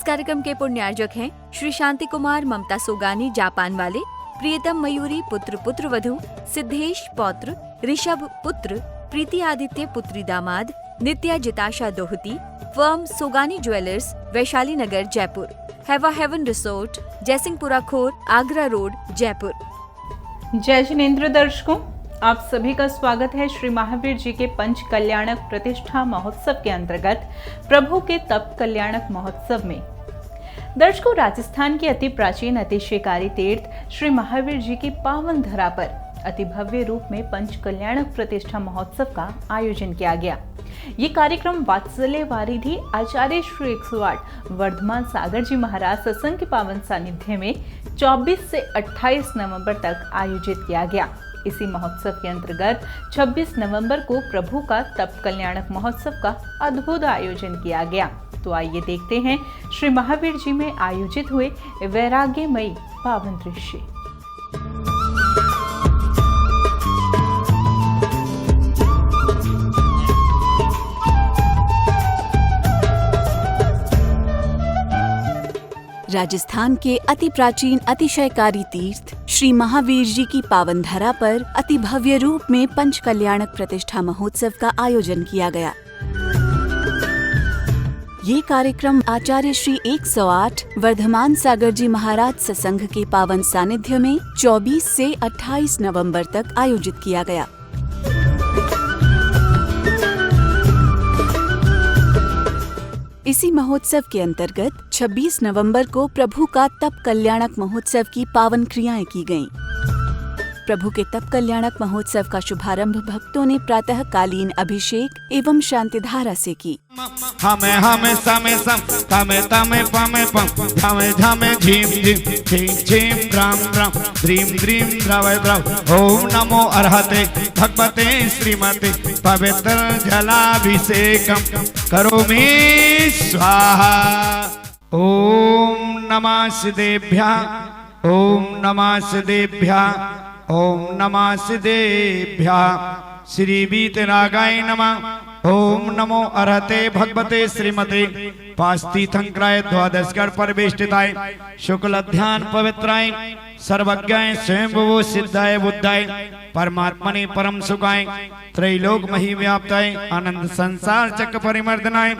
कार्यक्रम के पुण्यार्जक हैं श्री शांति कुमार ममता सोगानी जापान वाले, प्रियतम मयूरी पुत्र पुत्रवधू, सिद्धेश पौत्र, ऋषभ पुत्र, प्रीति आदित्य पुत्री दामाद, नित्या जिताशा दोहती, फर्म सोगानी ज्वेलर्स, वैशाली नगर जयपुर, हैवा हेवन रिसोर्ट, जयसिंहपुरा खोर, आगरा रोड, जयपुर। जय जिनेंद्र दर्शकों, आप सभी का स्वागत है श्री महावीर जी के पंच कल्याणक प्रतिष्ठा महोत्सव के अंतर्गत प्रभु के तप कल्याणक महोत्सव में। दर्शकों, राजस्थान के अति प्राचीन अतिशयकारी तीर्थ श्री महावीर जी की पावन धरा पर अति भव्य रूप में पंच कल्याणक प्रतिष्ठा महोत्सव का आयोजन किया गया। ये कार्यक्रम वात्सल्य वारिधि आचार्य श्री 108 वर्धमान सागर जी महाराज सत्संग के पावन सानिध्य में 24 से 28 नवंबर तक आयोजित किया गया। इसी महोत्सव के अंतर्गत 26 नवंबर को प्रभु का तप कल्याणक महोत्सव का अद्भुत आयोजन किया गया। तो आइए देखते हैं श्री महावीर जी में आयोजित हुए वैराग्यमयी पावन दृश्य। राजस्थान के अति प्राचीन अतिशयकारी तीर्थ श्री महावीर जी की पावन धरा पर अति भव्य रूप में पंच कल्याणक प्रतिष्ठा महोत्सव का आयोजन किया गया। ये कार्यक्रम आचार्य श्री 108 वर्धमान सागर जी महाराज सत्संग के पावन सानिध्य में 24 से 28 नवंबर तक आयोजित किया गया। इसी महोत्सव के अंतर्गत 26 नवंबर को प्रभु का तप कल्याणक महोत्सव की पावन क्रियाएं की गईं। प्रभु के तप कल्याणक महोत्सव का शुभारंभ भक्तों ने प्रातः कालीन अभिषेक एवं शांति धारा से की। हमें हमें समे सम तमे तमे पमे पम झमे झमे झीम झीम झीम झीम ग्राम ग्राम द्रीम द्रीम द्रवय द्रव। ओम नमो अर्हते भगवते श्रीमते पवित्र जलाभिषेकम करोमि स्वाहा। ओम नमः सिद्धेभ्यः, ओम नमः सिद्धेभ्यः, ओम नमः सिद्धेभ्यः। श्री वीतरागाय नमः। ओम नमो अर्हते भगवते श्रीमते पास्तीथंक्राय द्वादशकर परिवेष्टिताय शुक्ल ध्यान पवित्राय सर्वज्ञाय स्वयंभुवो सिद्धाय बुद्धाय परमात्मने परम सुखाय त्रैलोक मही व्याप्ताय आनंद संसार चक्र परिमर्दनाय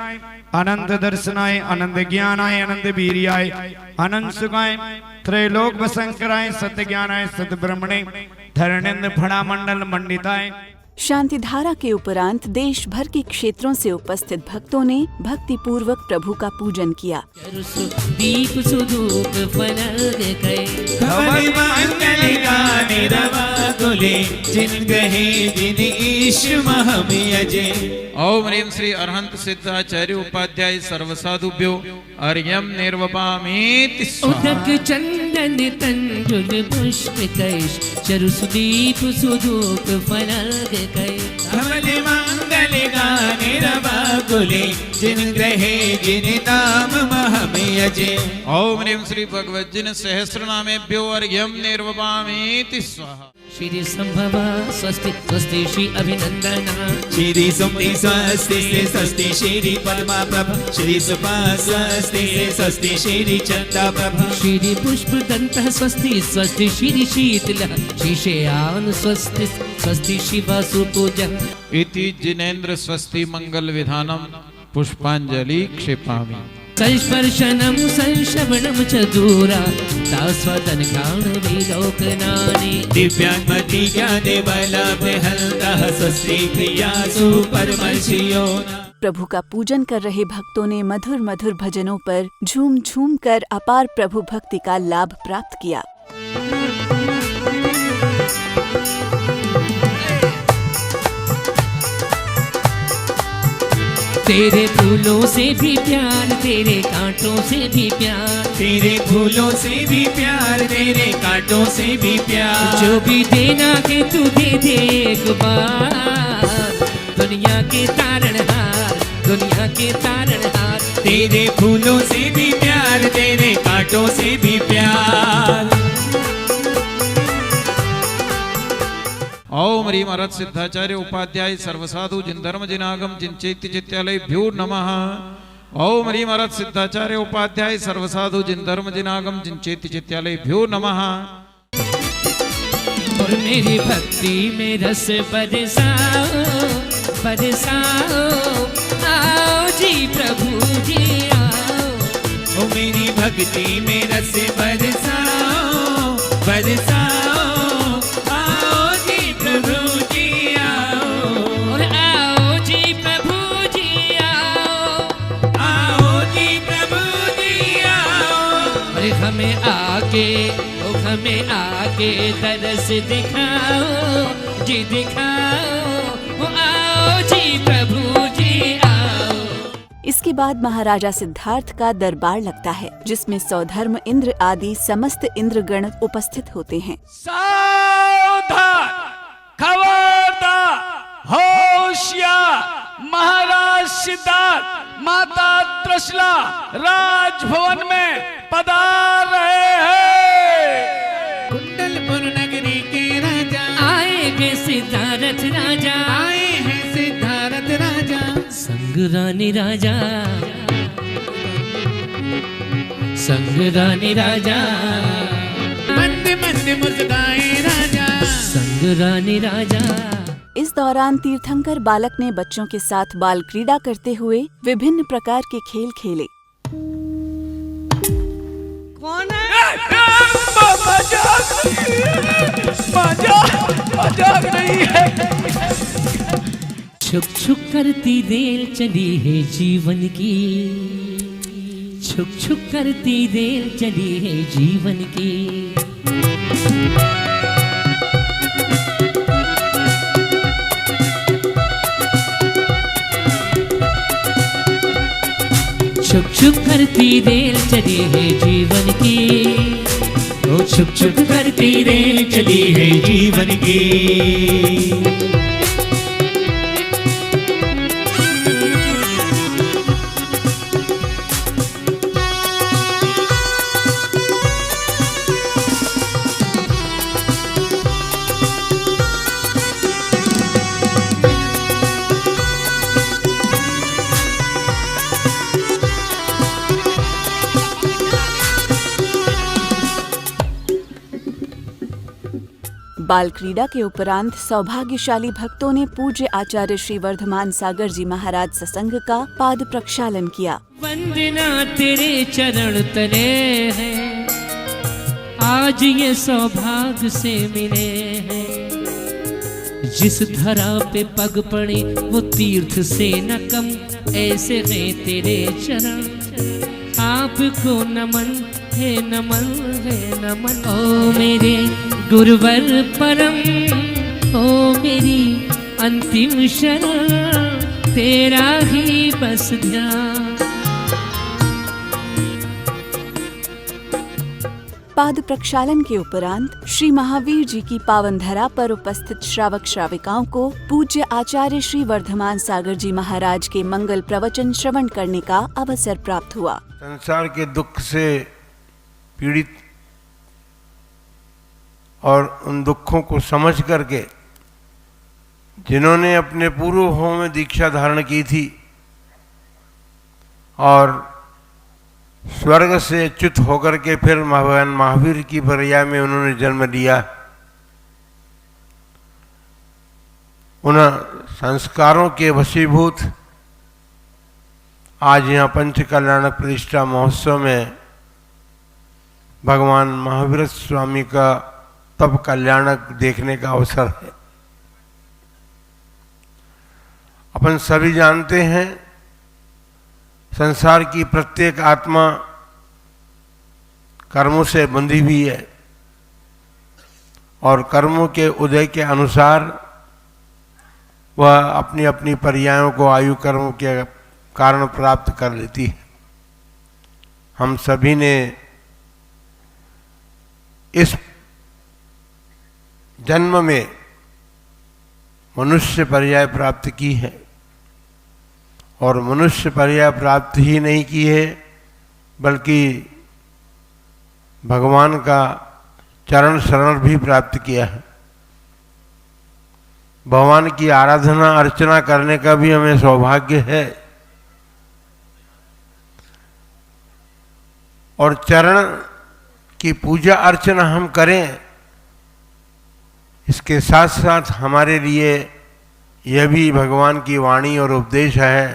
आनंद दर्शनाय आनंद ज्ञानाय आनंद वीर्याय आनंद सुखाय त्रैलोक वसंकराय सत्य ज्ञानाय सत ब्रह्मणे धरणेन्द्र फणा मंडल मंडिताय। शांति धारा के उपरांत देश भर के क्षेत्रों से उपस्थित भक्तों ने भक्ति पूर्वक प्रभु का पूजन किया। दीप सुधूप फलक गए जिन गहे जिन ईश महमियजे। ओम ह्रीं श्री अरहंत सिद्धाचार्य उपाध्याय सर्वसाधुभ्यो अर्घ्यं निर्वपामीति स्वाहा। उदक चंदन तंजुल पुष्प कैश चरु सुदीप सुधूप फलक गए मंगल गाने रवाकुले जिन ग्रहे जिन नाम महमियजे। ओम ह्रीं श्री भगवज्जिन सहस्रनामेभ्यो अर्घ्यं निर्वपामीति स्वाहा। श्री संभवा स्वस्ति स्वस्ति श्री अभिनंदना श्री सुमति स्वस्ति स्वस्ति श्री पद्मा प्रभ श्री सुपा स्वस्ति स्वस्ति श्री चंदा प्रभ श्री पुष्प दंत स्वस्ति स्वस्ति श्री शीतल श्री शयान स्वस्ति स्वस्ति शिवा सुपूजन इति जिनेन्द्र स्वस्ति मंगल विधानम पुष्पांजलि क्षेपामि। संस्पर्शनम संश्रवणम च दूरा तास्वदन घ्राण विलोकनानि दिव्यांगमति ज्ञाने बलभहन्तः स्वस्ति क्रियासु परमर्षियो। प्रभु का पूजन कर रहे भक्तों ने मधुर मधुर भजनों पर झूम झूम कर अपार प्रभु भक्ति का लाभ प्राप्त किया। तेरे फूलों से भी प्यार तेरे कांटों से भी प्यार तेरे फूलों से भी प्यार तेरे कांटों से भी प्यार। जो भी देना के तू दे दे एक बार दुनिया के तारणहार दुनिया के तारणहार। तेरे फूलों से भी प्यार तेरे कांटों से भी प्यार। ओम ह्रीं अरहत सिद्धाचार्य उपाध्याय सर्वसाधु जिन धर्म जिनागम जिन चैत्य चित्यालयभ्यो नमः। ओम ह्रीम अरहत सिद्धाचार्य उपाध्याय सर्वसाधु जिन धर्म जिनागम जिन चेति चित्यालय भ्यो नमः। और मेरी भक्ति में रस बरसाओ बरसाओ, आओ जी प्रभु जी आओ। ओ मेरी भक्ति में रस बरसाओ बरसाओ, आओ जी प्रभु जी आओ। और आओ जी प्रभु जी आओ, आओ जी प्रभु जी आओ। अरे हमें आके तरस दिखाओ जी दिखाओ, आओ जी प्रभु जी आओ। इसके बाद महाराजा सिद्धार्थ का दरबार लगता है, जिसमें सौधर्म इंद्र आदि समस्त इंद्रगण उपस्थित होते हैं। सावधान, खबरदार, होशियार, महाराज सिद्धार्थ माता त्रिशला राजभवन में पधार रहे हैं। कुंडलपुर नगरी के राजा आएंगे सिद्धार्थ राजा, आए हैं सिद्धार्थ राजा। संग रानी राजा, संग रानी राजा, मंद मंद मुस्काए राजा, संग रानी राजा। इस दौरान तीर्थंकर बालक ने बच्चों के साथ बाल क्रीड़ा करते हुए विभिन्न प्रकार के खेल खेले। मजाक नहीं है। छुक छुक करती रेल चली है जीवन की, छुक छुक करती रेल चली है जीवन की। छुक छुक करती रेल चली है जीवन की, ओ छुक छुक करती रेल चली है जीवन की। बाल क्रीड़ा के उपरांत सौभाग्यशाली भक्तों ने पूज्य आचार्य श्री वर्धमान सागर जी महाराज सत्संग का पाद प्रक्षालन किया। वंदना तेरे चरण तले हैं, आज ये सौभाग्य से मिले हैं। जिस धरा पे पग पड़े वो तीर्थ से न कम, ऐसे हैं तेरे चरण। आपको नमन है नमन है नमन। ओ मेरे गुरुवर परम, ओ मेरी अंतिम शरण, तेरा ही बस ध्यान। पाद प्रक्षालन के उपरांत श्री महावीर जी की पावन धरा पर उपस्थित श्रावक श्राविकाओं को पूज्य आचार्य श्री वर्धमान सागर जी महाराज के मंगल प्रवचन श्रवण करने का अवसर प्राप्त हुआ। संसार के दुख से पीड़ित और उन दुखों को समझ करके जिन्होंने अपने पूर्वों में दीक्षा धारण की थी और स्वर्ग से च्युत होकर के फिर भगवान महावीर की भैया में उन्होंने जन्म लिया, उन संस्कारों के वशीभूत आज यहाँ पंच कल्याणक प्रतिष्ठा महोत्सव में भगवान महावीर स्वामी का तब कल्याणक देखने का अवसर है। अपन सभी जानते हैं संसार की प्रत्येक आत्मा कर्मों से बंधी हुई है और कर्मों के उदय के अनुसार वह अपनी अपनी पर्यायों को आयु कर्मों के कारण प्राप्त कर लेती है। हम सभी ने इस जन्म में मनुष्य पर्याय प्राप्त की है और मनुष्य पर्याय प्राप्त ही नहीं की है बल्कि भगवान का चरण शरण भी प्राप्त किया है। भगवान की आराधना अर्चना करने का भी हमें सौभाग्य है। और चरण की पूजा अर्चना हम करें, इसके साथ साथ हमारे लिए यह भी भगवान की वाणी और उपदेश है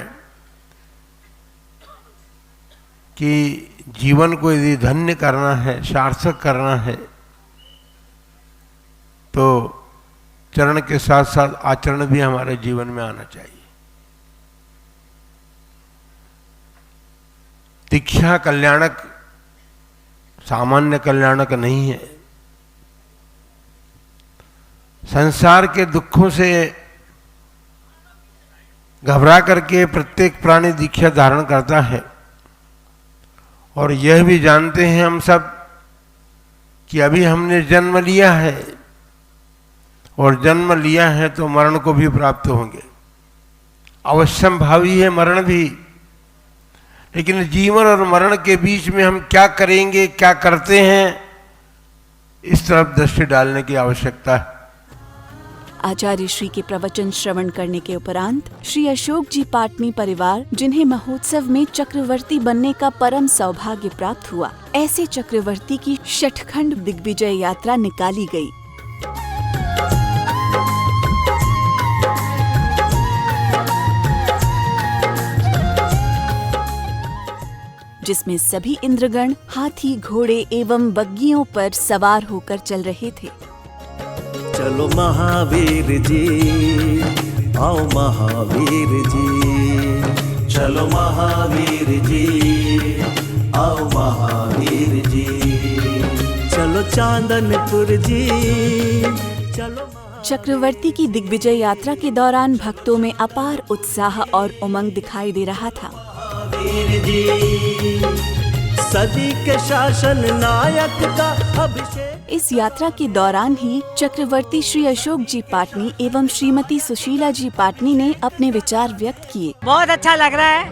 कि जीवन को यदि धन्य करना है, सार्थक करना है, तो चरण के साथ साथ आचरण भी हमारे जीवन में आना चाहिए। दीक्षा कल्याणक सामान्य कल्याणक नहीं है। संसार के दुखों से घबरा करके प्रत्येक प्राणी दीक्षा धारण करता है, और यह भी जानते हैं हम सब कि अभी हमने जन्म लिया है, और जन्म लिया है तो मरण को भी प्राप्त होंगे। अवश्यम भावी है मरण भी, लेकिन जीवन और मरण के बीच में हम क्या करेंगे, क्या करते हैं, इस तरफ दृष्टि डालने की आवश्यकता है। आचार्य श्री के प्रवचन श्रवण करने के उपरांत श्री अशोक जी पाटनी परिवार, जिन्हें महोत्सव में चक्रवर्ती बनने का परम सौभाग्य प्राप्त हुआ, ऐसे चक्रवर्ती की शतखंड दिग्विजय यात्रा निकाली गई, जिसमें सभी इंद्रगण हाथी, घोड़े एवं बग्गियों पर सवार होकर चल रहे थे। चलो महावीर जी, आओ महावीर जी, चलो महावीर जी, आओ महावीर जी, चलो चांदनपुर जी, चलो। चक्रवर्ती की दिग्विजय यात्रा के दौरान भक्तों में अपार उत्साह और उमंग दिखाई दे रहा था। महावीर जी, सदी के शासन नायक का अभिषेक। इस यात्रा के दौरान ही चक्रवर्ती श्री अशोक जी पाटनी एवं श्रीमती सुशीला जी पाटनी ने अपने विचार व्यक्त किए। बहुत अच्छा लग रहा है,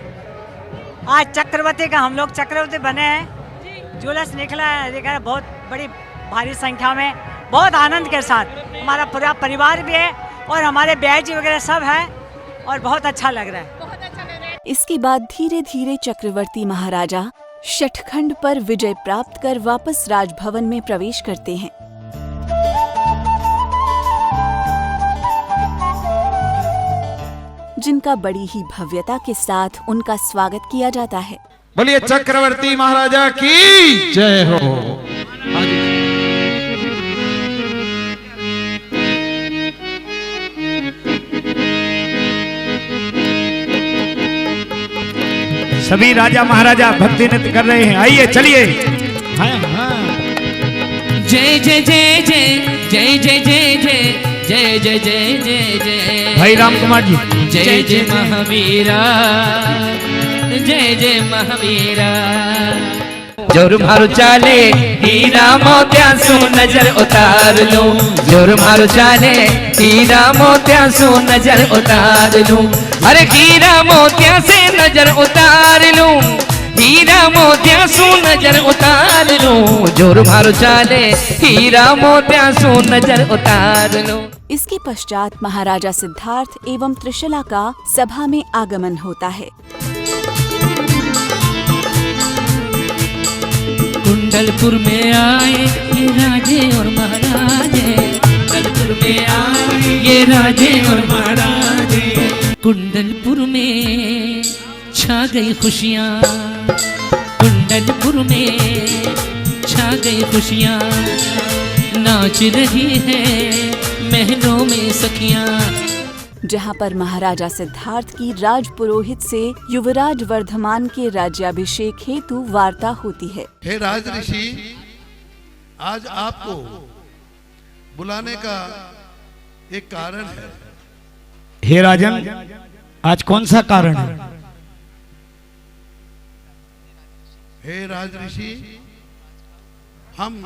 आज चक्रवर्ती का हम लोग चक्रवर्ती बने हैं, जुलूस निकला है, देखा है बहुत बड़ी भारी संख्या में, बहुत आनंद के साथ हमारा पूरा परिवार भी है और हमारे ब्याह जी वगैरह सब है, और बहुत अच्छा लग रहा है। इसके बाद धीरे धीरे चक्रवर्ती महाराजा शतखंड पर विजय प्राप्त कर वापस राजभवन में प्रवेश करते हैं। जिनका बड़ी ही भव्यता के साथ उनका स्वागत किया जाता है। बोलिए चक्रवर्ती महाराजा की जय हो। सभी राजा महाराजा भक्ति नृत्य कर रहे हैं, आइए चलिए। हाँ हाँ। जय जय जय जय जय जय जय जय जय जय जय जय जय भाई राम कुमार जी, जय जय महावीरा, जय जय महावीरा। जोर मारो चाले हीरा मोतिया सो नजर उतार लो, जोर मारो चाले हीरा मोतिया सो नजर उतार लो, अरे हीरा मोतिया से नजर उतार लो, हीरा मोतिया सो नजर उतार लो, जोर मारो चाले हीरा मोतिया सो नजर उतार लो। इसके पश्चात महाराजा सिद्धार्थ एवं त्रिशला का सभा में आगमन होता है। कुंडलपुर में आए ये राजे और महाराजे, कुंडलपुर में आए ये राजे और महाराजे, कुंडलपुर में छा गई खुशियाँ, कुंडलपुर में छा गई खुशियाँ, नाच रही है महलों में सखियाँ। जहां पर महाराजा सिद्धार्थ की राज पुरोहित से युवराज वर्धमान के राज्याभिषेक हेतु वार्ता होती है। हे राज ऋषि, आज आपको बुलाने का एक कारण है। हे राजन, आज कौन सा कारण है? हे राज ऋषि, हम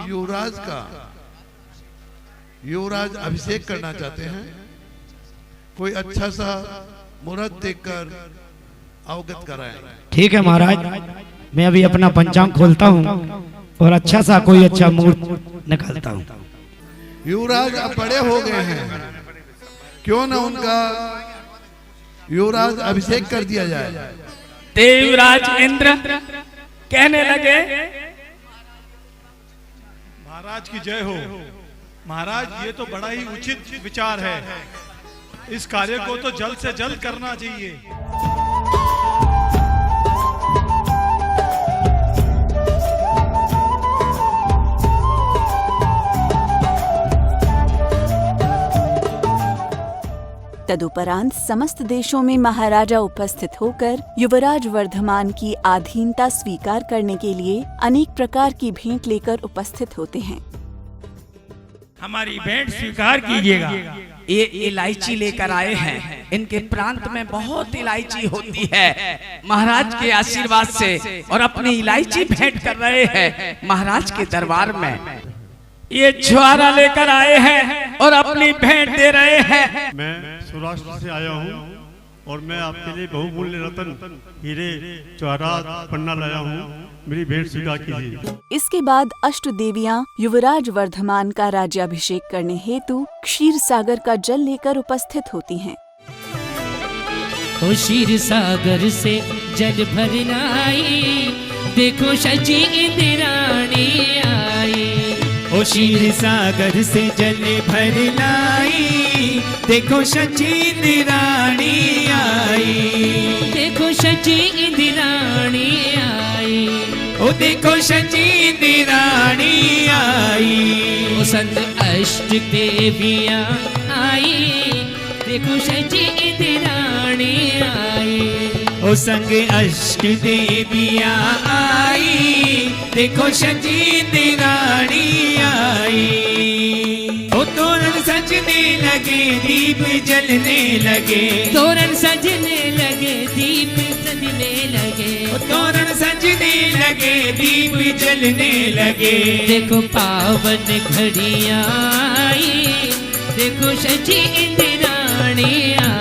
युवराज अभिषेक करना चाहते हैं। कोई अच्छा सा मुहूर्त देखकर अवगत कराएं। ठीक है महाराज, मैं अभी अपना पंचांग खोलता हूँ और अच्छा सा कोई अच्छा मुहूर्त निकालता हूँ। युवराज अब बड़े हो गए हैं, क्यों ना उनका युवराज अभिषेक कर दिया जाए। देवराज इंद्र कहने लगे महाराज की जय हो। महाराज, ये तो बड़ा ही उचित विचार है। इस कार्य को तो जल्द से जल्द करना चाहिए। तदुपरांत समस्त देशों में महाराजा उपस्थित होकर युवराज वर्धमान की अधीनता स्वीकार करने के लिए अनेक प्रकार की भेंट लेकर उपस्थित होते हैं। हमारी भेंट स्वीकार कीजिएगा। ये इलायची लेकर आए हैं। इनके प्रांत में बहुत इलायची होती है। महाराज के आशीर्वाद से और अपनी इलायची भेंट कर रहे हैं महाराज के दरबार में। ये छुआरा लेकर आए हैं और अपनी भेंट दे रहे हैं। मैं सौराष्ट्र से आया हूँ और मैं आपके लिए बहुमूल्य रतन, हीरे, जवाहरात, पन्ना लाया हूँ। मेरी भेंट स्वीकार कीजिए। इसके बाद अष्ट देवियां युवराज वर्धमान का राज्याभिषेक करने हेतु क्षीर सागर का जल लेकर उपस्थित होती हैं। ओ क्षीर सागर से जल भरना आई, देखो सची इंद्राणी आई। ओ क्षीर सागर से जल भर लाई, देखो सची इंद्राणी आई। देखो सची इंद्राणी आई। ओ देखो सची इंद्राणी आई। ओ संग अष्ट देवियां आई, देखो सची इंद्राणी आई। ओ संग अष्ट देवियां आई, देखो सची इंद्राणी आई। ओ तोरण सजने लगे, दीप जलने लगे। तोरण सजने लगे, दीप जलने लगे। ओ तोरण सजने लगे, दीप जलने लगे। देखो पावन घड़ियां आई, देखो सची इंद्राणी आई।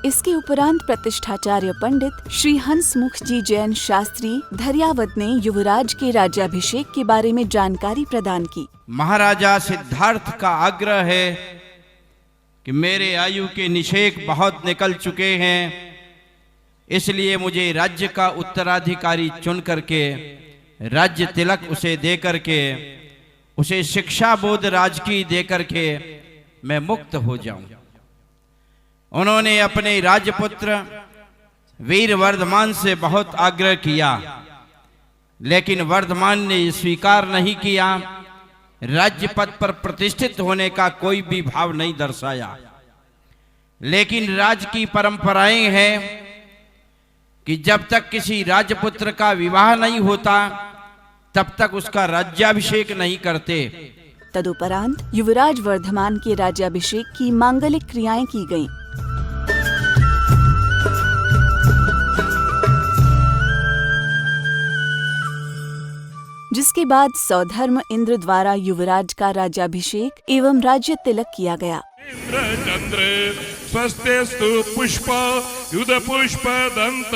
इसके उपरांत प्रतिष्ठाचार्य पंडित श्री हंसमुख जी जैन शास्त्री धरियावत ने युवराज के राज्याभिषेक के बारे में जानकारी प्रदान की। महाराजा सिद्धार्थ का आग्रह है कि मेरे आयु के निषेक बहुत निकल चुके हैं, इसलिए मुझे राज्य का उत्तराधिकारी चुन करके राज्य तिलक उसे दे करके, उसे शिक्षा बोध राजकी दे करके मैं मुक्त हो जाऊं। उन्होंने अपने राजपुत्र वीर वर्धमान से बहुत आग्रह किया, लेकिन वर्धमान ने स्वीकार नहीं किया। राज्य पद पर प्रतिष्ठित होने का कोई भी भाव नहीं दर्शाया। लेकिन राज की परंपराएं हैं कि जब तक किसी राजपुत्र का विवाह नहीं होता तब तक उसका राज्याभिषेक नहीं करते। तदुपरांत युवराज वर्धमान के राज्याभिषेक की मांगलिक क्रियाएं की गईं। जिसके बाद सौधर्म इंद्र द्वारा युवराज का राज्याभिषेक एवं राज्य तिलक किया गया। चंद्र स्वस्तिस्तु पुष्प युध पुष्प दंत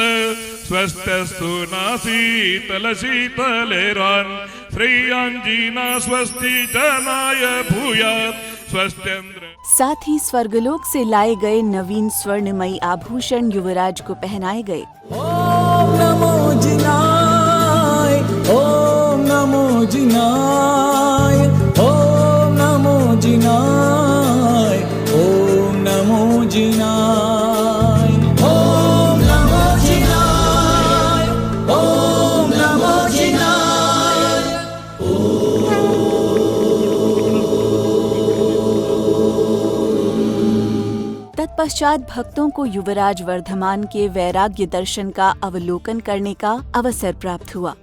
स्वस्तिस्तु नासी तलसी तलेरान श्रेयांजीना स्वस्ति जनाय भूयात् स्वस्त्यंद्र। साथ ही स्वर्गलोक से लाए गए नवीन स्वर्णमयी आभूषण युवराज को पहनाए गए। ओम नमो जिनाय, ओम नमो जिनाय, ओम नमो जिनाय, ओम नमो जिनाय, ओम नमो जिनाय, ओम नमो जिनाय। तत्पश्चात भक्तों को युवराज वर्धमान के वैराग्य दर्शन का अवलोकन करने का अवसर प्राप्त हुआ।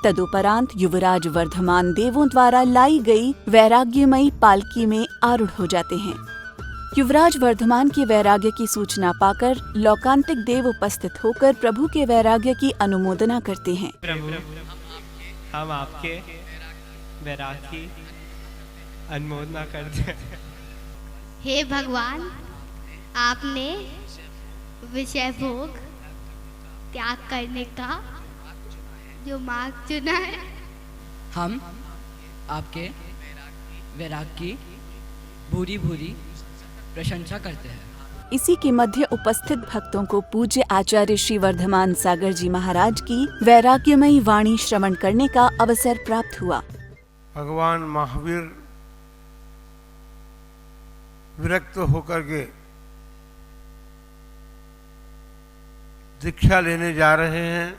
तदुपरांत युवराज वर्धमान देवों द्वारा लाई गई वैराग्यमयी पालकी में आरूढ़ हो जाते हैं। युवराज वर्धमान के वैराग्य की सूचना पाकर लौकांतिक देव उपस्थित होकर प्रभु के वैराग्य की अनुमोदना करते हैं। प्रभु, हम आपके वैराग्य की अनुमोदना करते हैं। हे भगवान, आपने विषय भोग त्याग करने का जो मार्ग चुना है, हम आपके वैराग की भूरी भूरी प्रशंसा करते हैं। इसी के मध्य उपस्थित भक्तों को पूज्य आचार्य श्री वर्धमान सागर जी महाराज की वैराग्यमयी वाणी श्रवण करने का अवसर प्राप्त हुआ। भगवान महावीर विरक्त होकर के दीक्षा लेने जा रहे हैं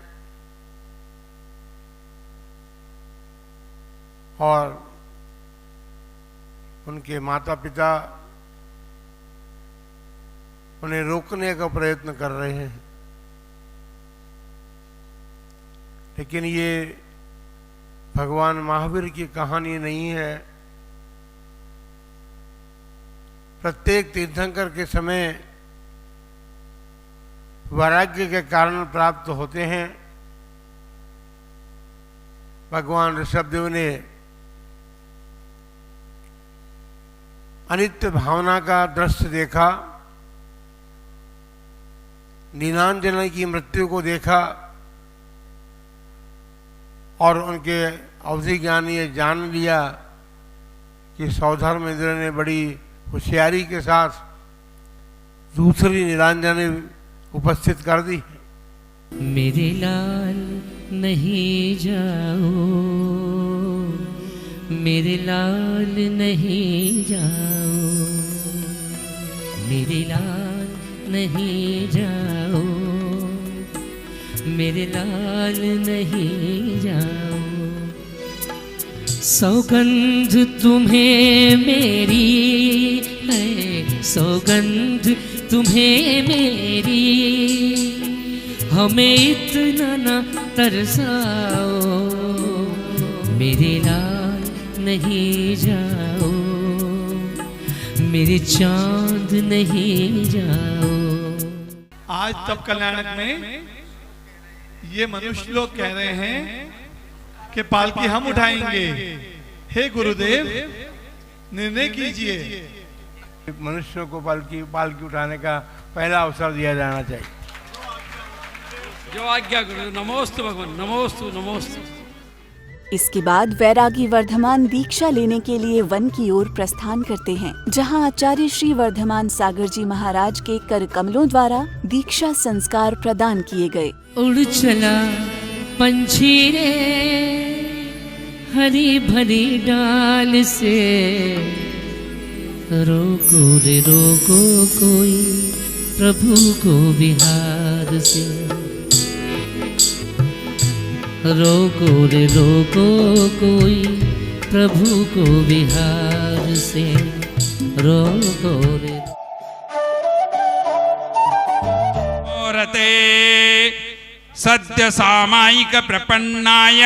और उनके माता पिता उन्हें रोकने का प्रयत्न कर रहे हैं, लेकिन ये भगवान महावीर की कहानी नहीं है। प्रत्येक तीर्थंकर के समय वैराग्य के कारण प्राप्त होते हैं। भगवान ऋषभदेव ने अनित्य भावना का दृश्य देखा, नीलांजन की मृत्यु को देखा और उनके अवधि ज्ञानी ये जान लिया कि सौधर्मेंद्र ने बड़ी होशियारी के साथ दूसरी नीलांजनी उपस्थित कर दी। मेरे लाल नहीं जाओ, मेरे लाल नहीं जाओ, मेरे लाल नहीं जाओ, मेरे लाल नहीं जाओ। सौगंध तुम्हें मेरी है, सौगंध तुम्हें मेरी, हमें इतना न तरसाओ, मेरे लाल नहीं जाओ, मेरे चांद नहीं जाओ। आज तब कल्याणक में ये मनुष्य लोग कह रहे हैं कि पालकी हम उठाएंगे। हे गुरुदेव, निर्णय कीजिए। मनुष्यों को पालकी उठाने का पहला अवसर दिया जाना चाहिए। जो आज्ञा गुरु। नमोस्तु भगवान, नमोस्तु नमोस्तु। इसके बाद वैरागी वर्धमान दीक्षा लेने के लिए वन की ओर प्रस्थान करते हैं, जहां आचार्य श्री वर्धमान सागर जी महाराज के कर कमलों द्वारा दीक्षा संस्कार प्रदान किए गए। उड़ चला पंछी रे हरी भरी डाल से, रोको रे रोको कोई प्रभु को विहार से, रोको रे रोको कोई प्रभु को विहार से, रोको रे। रते सद्य सामायिक प्रपन्नाय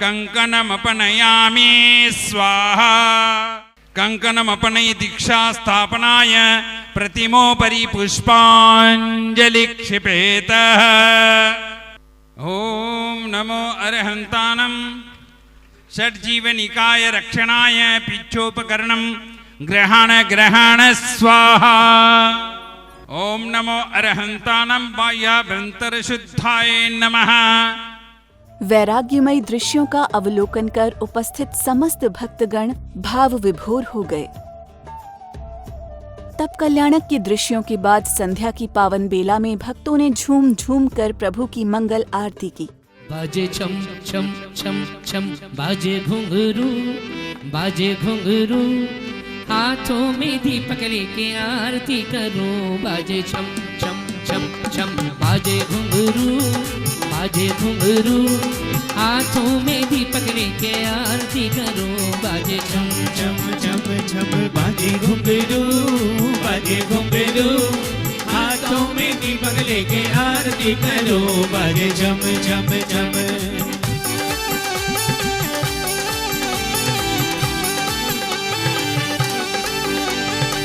कंकणमपनयामि स्वाहा। कंकणमपनय दीक्षा स्थापनाय प्रतिमोपरि पुष्पांजलि क्षिपेत। ओम नमो अरहंतानं षड्जीवनिकाय रक्षणाय पिच्छोपकरणं ग्रहण स्वाहा। ओम नमो अरहंतानं बाह्याभ्यंतर शुद्धाय नमः। वैराग्यमयी दृश्यों का अवलोकन कर उपस्थित समस्त भक्तगण भाव विभोर हो गए। तब कल्याणक के दृश्यों के बाद संध्या की पावन बेला में भक्तों ने झूम झूम कर प्रभु की मंगल आरती की। बाजे छम छम छम छम, बाजे घुंघरू, बाजे घुंघरू, हाथों में दीपक लेके आरती करो। बाजे छम छम छम छम, बाजे घुंघरू, बाजे घुंघरू, हाथों में दीपक लेके आरती करो। बाजे छम छम छम छम, बाजे घुंघरू, बाजे घुंघरू, हाथों में दीपक लेके आरती करो। बाजे छम छम छम।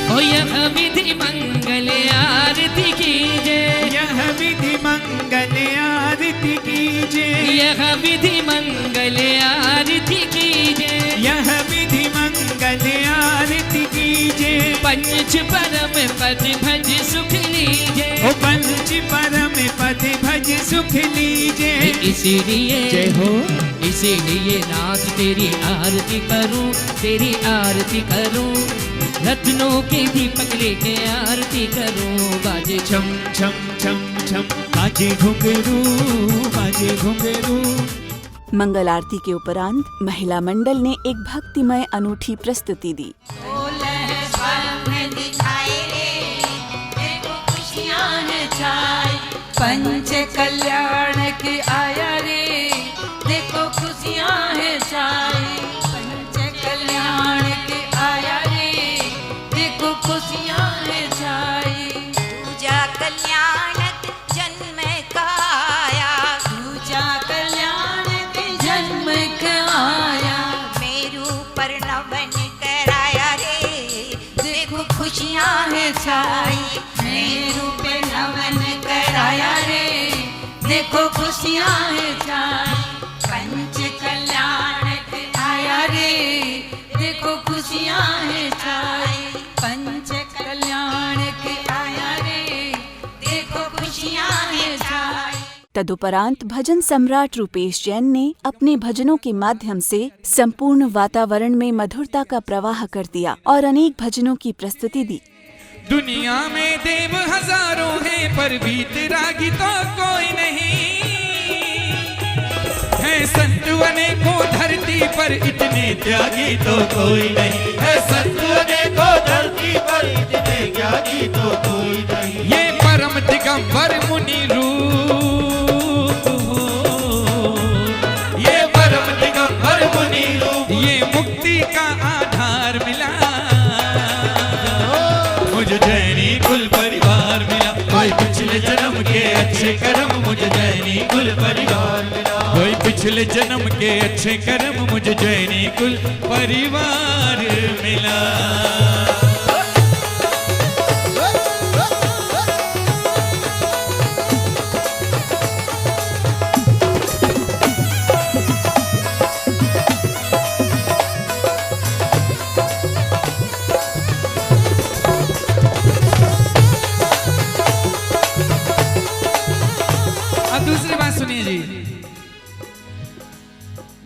ओ यह विधि मंगल आरती कीजे, यह विधि मंगल आरती कीजे, यह विधि मंगल आरती कीजे, यह विधि मंगल आरती कीजे। पंच परम पद भज सुख लीजे, ओ पंच परम पद भज सुख लीजे। इसीलिए जय हो, इसीलिए नाथ तेरी आरती करूं, तेरी आरती करूं। रत्नों के दीपक लेके आरती करूं, बाजे छम छम छम छम, बाजे घुंघरू बाजे घुंघरू। मंगल आरती के उपरांत महिला मंडल ने एक भक्तिमय अनूठी प्रस्तुति दी। पंच कल्याण की आया रे, देखो खुशियाँ है छाई। पंच कल्याण की आया रे, देखो खुशियाँ है छाई। दूजा कल्याण जन्म का आया, दूजा कल्याण के जन्म का आया। मेरू पर नवन कराया रे, देखो खुशियाँ है छाई। मेरू पे नवन कराया रे, देखो खुशियाँ है छाई। पंच कल्याण के आया रे, देखो खुशियाँ है छाई। पंच कल्याण के आया रे, देखो खुशियाँ है छाई। तदुपरांत भजन सम्राट रूपेश जैन ने अपने भजनों के माध्यम से संपूर्ण वातावरण में मधुरता का प्रवाह कर दिया और अनेक भजनों की प्रस्तुति दी। दुनिया में देव हजारों हैं, पर भी तेरा गीता कोई नहीं है। संत अनेकों धरती पर, इतने त्यागी तो कोई नहीं है। संत अनेकों धरती पर, इतने त्यागी तो कोई नहीं। ये परम दिगंबर मुनि रूप हो, ये परम दिगंबर मुनि रूप, ये मुक्ति का आधार मिला। मुझे जैनी कुल परिवार मिला, कोई पिछले जन्म के अच्छे कर्म, मुझे जैनी कुल परिवार मिला। कोई पिछले जन्म के अच्छे कर्म, मुझे जैनी कुल परिवार मिला। दूसरी बात सुनिए जी,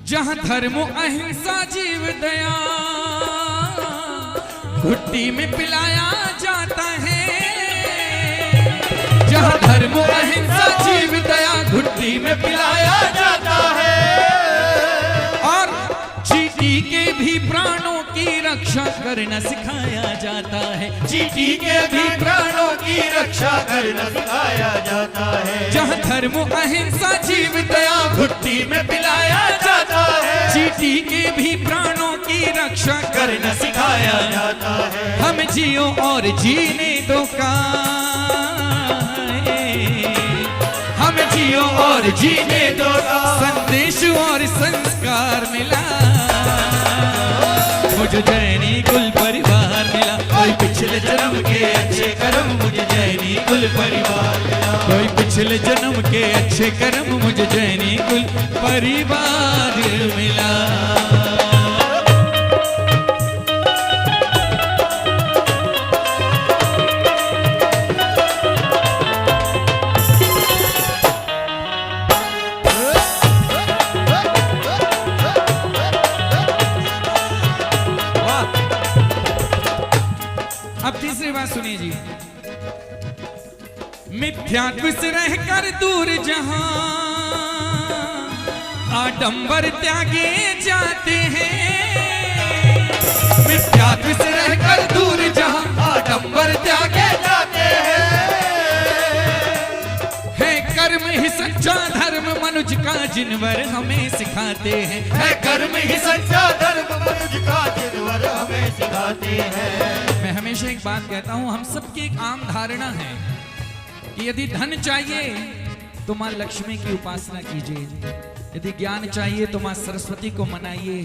जहां धर्म अहिंसा जीव दया घुट्टी में पिलाया जाता है। जहां धर्म अहिंसा जीव दया घुट्टी में पिलाया जाता है। और चींटी के भी प्राणों की रक्षा करना सिखाया जाता है। चींटी के भी प्राणों की रक्षा करना सिखाया जाता है। जहाँ धर्म अहिंसा जीव दया घुट्टी में पिलाया जाता है। चींटी के भी प्राणों की रक्षा करना सिखाया जाता है। हम जियो और जीने दो हम जियो और जीने दो संदेश और संस्कार मिला। मुझे जैनी कुल परिवार मिला, कोई पिछले जन्म के अच्छे कर्म, मुझे जैनी कुल परिवार मिला। कोई पिछले जन्म के अच्छे कर्म, मुझे जैनी कुल परिवार मिला। अब तीसरी बात सुनिए जी, मिथ्यात्व से रहकर दूर जहां आडंबर त्यागे जाते हैं। मिथ्यात्व से रहकर दूर जहां आडंबर त्यागे जाते हैं। है कर्म ही सच्चा धर्म मनुज का जिनवर हमें सिखाते हैं। है कर्म ही सच्चा धर्म मनुज का जिनवर हमें सिखाते हैं। मैं हमेशा एक बात कहता हूं, हम सबकी एक आम धारणा है कि यदि धन चाहिए तो मां लक्ष्मी की उपासना कीजिए, यदि ज्ञान चाहिए तो मां सरस्वती को मनाइए,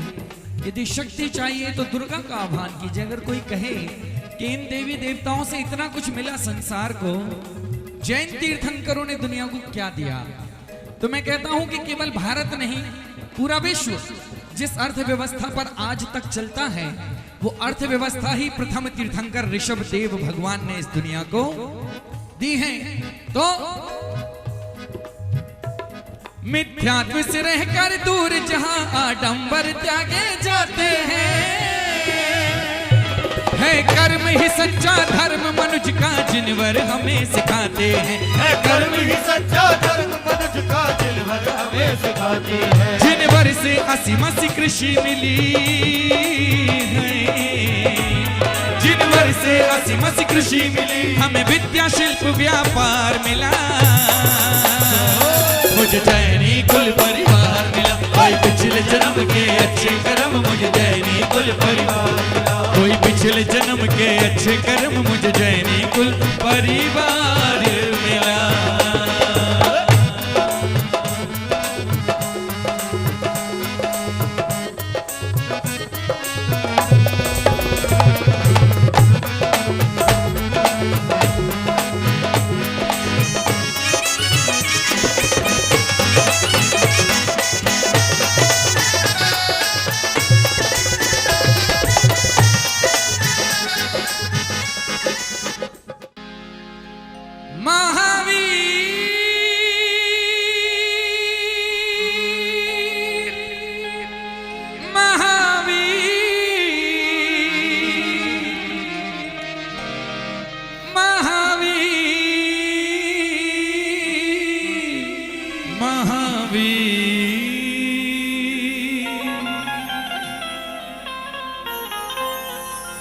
यदि शक्ति चाहिए तो दुर्गा का आह्वान कीजिए। अगर कोई कहे कि इन देवी देवताओं से इतना कुछ मिला संसार को, जैन तीर्थंकरों ने दुनिया को क्या दिया, तो मैं कहता हूं कि केवल भारत नहीं, पूरा विश्व जिस अर्थव्यवस्था पर आज तक चलता है, वो अर्थव्यवस्था ही प्रथम तीर्थंकर ऋषभ देव भगवान ने इस दुनिया को दी है। तो मिथ्यात्व से रहकर दूर जहां आडंबर त्यागे जाते हैं। है है कर्म ही सच्चा धर्म मनुज का जिनवर हमें सिखाते हैं। है कर्म ही सच्चा धर्म मनुज का जिनवर हमें सिखाते हैं। जिनवर से असीमसी कृषि मिली है, जिनवर से असीमसी कृषि मिली, हमें विद्या शिल्प व्यापार मिला। मुझे जैनी कुल परिवार मिला, कोई पिछले जन्म के अच्छे कर्म मुझे जैनी कुल परिवार मिला। कोई पिछले जन्म के अच्छे कर्म मुझे जैनी कुल परिवार मिला।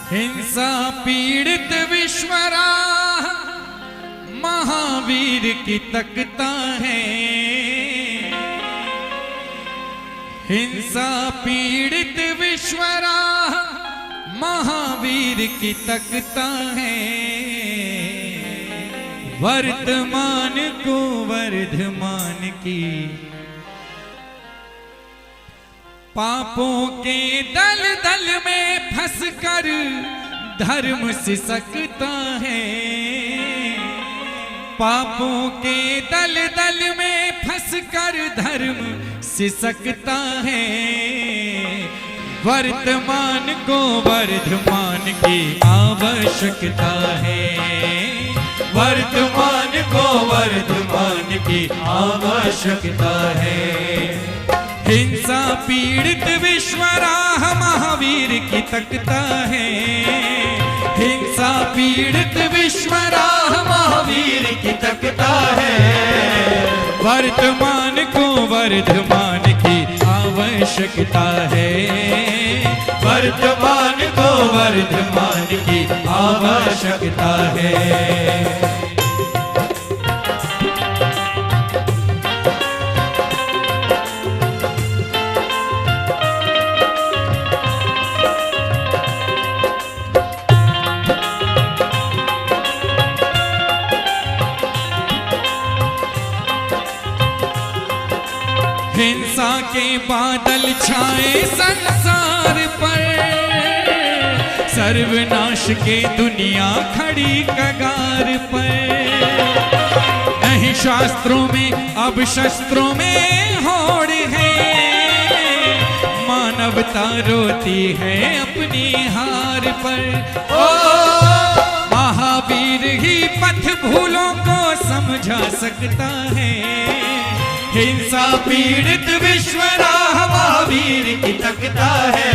हिंसा पीड़ित विश्वरा महावीर की तकता है। हिंसा पीड़ित विश्वरा महावीर की तकता है। वर्तमान को वर्धमान की पापों के दल दल में फंसकर धर्म सिसकता है। पापों के दल दल में फंसकर धर्म सिसकता है। वर्तमान को वर्धमान की आवश्यकता है। वर्तमान को वर्धमान की आवश्यकता है। हिंसा पीड़ित विश्वराह महावीर की तकता है। हिंसा पीड़ित विश्वराह महावीर की तकता है। वर्तमान को वर्धमान की आवश्यकता है। वर्तमान को वर्धमान की आवश्यकता है। हिंसा के बादल छाए संसार पर, सर्वनाश के दुनिया खड़ी कगार पर। नहीं शास्त्रों में अब शस्त्रों में होड़ है, मानवता रोती है अपनी हार पर। ओ महावीर ही पथ भूलों को समझा सकता है। हिंसा पीड़ित विश्वराह महावीर की तकता है।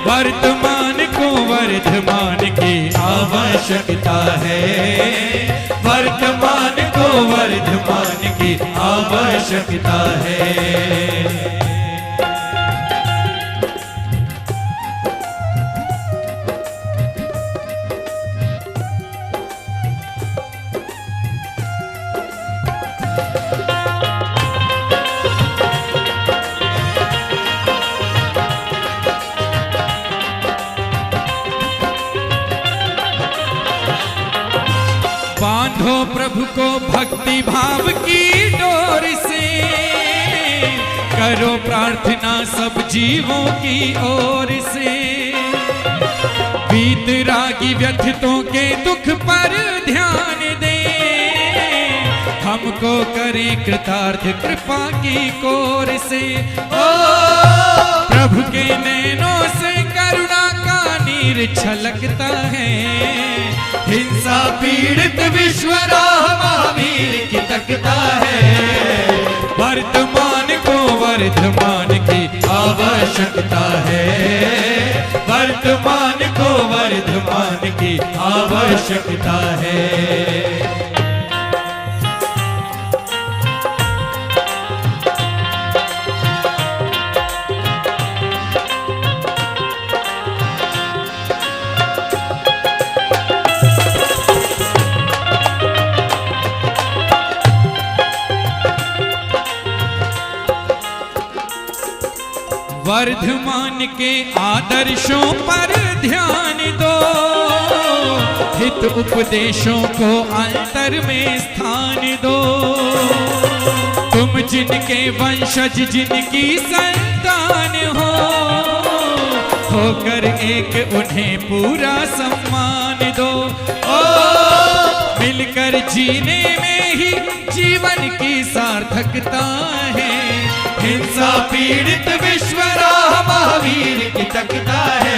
वर्तमान को वर्धमान की आवश्यकता है। वर्तमान को वर्धमान की आवश्यकता है। बांधो प्रभु को भक्ति भाव की डोर से, करो प्रार्थना सब जीवों की ओर से। वीतरागी व्यथितों के दुख पर ध्यान दे, हमको करें कृतार्थ कृपा की कोर से। ओ प्रभु के नैनों से करुणा का नीर छलकता है। हिंसा पीड़ित विश्वराह महावीर की तकता है। वर्तमान को वर्धमान की आवश्यकता है। वर्तमान को वर्धमान की आवश्यकता है। वर्धमान के आदर्शों पर ध्यान दो, हित उपदेशों को अंतर में स्थान दो। तुम जिनके वंशज जिनकी संतान हो, होकर एक उन्हें पूरा सम्मान दो। ओ मिलकर जीने में ही जीवन की सार्थकता है। हिंसा पीड़ित विश्व राह महावीर की तकता है।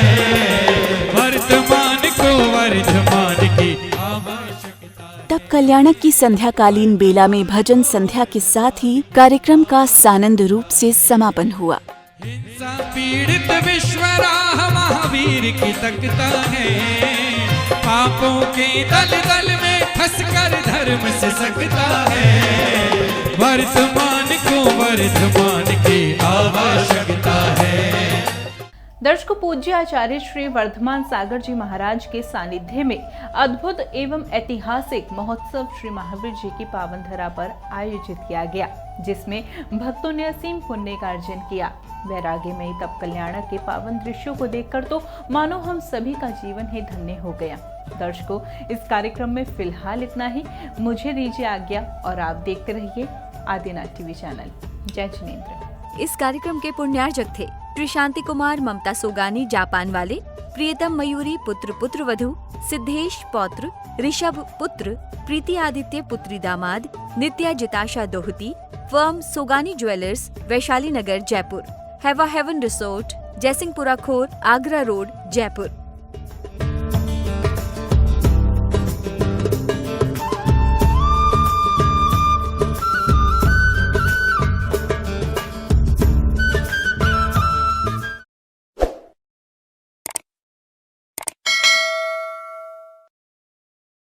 वर्तमान को वर्धमान की आवश्यकता। तब कल्याणक की संध्याकालीन बेला में भजन संध्या के साथ ही कार्यक्रम का सानंद रूप से समापन हुआ। हिंसा पीड़ित विश्व राह महावीर की तकता है। पापों के दल दल में फंसकर धर्म से सकता है। वर्तमान को वर्धमान की आवश्यकता है। दर्शकों, पूज्य आचार्य श्री वर्धमान सागर जी महाराज के सानिध्य में अद्भुत एवं ऐतिहासिक महोत्सव श्री महावीर जी की पावन धरा पर आयोजित किया गया, जिसमें भक्तों ने असीम पुण्य का अर्जन किया। वैराग्यमयी तप कल्याणक के पावन दृश्यों को देखकर तो मानो हम सभी का जीवन ही धन्य हो गया। दर्शकों, इस कार्यक्रम में फिलहाल इतना ही। मुझे दीजिए आज्ञा और आप देखते रहिए आदिनाथ टीवी चैनल। जय जिनेंद्र। इस कार्यक्रम के पुण्यार्जक थे श्री शांति कुमार ममता सोगानी जापान वाले, प्रियतम मयूरी पुत्र पुत्र वधु, सिद्धेश पौत्र, ऋषभ पुत्र, प्रीति आदित्य पुत्री दामाद, नित्या जिताशा दोहती, फर्म सोगानी ज्वेलर्स, वैशाली नगर जयपुर, हैवा हेवन रिसोर्ट, जयसिंहपुरा खोर, आगरा रोड, जयपुर।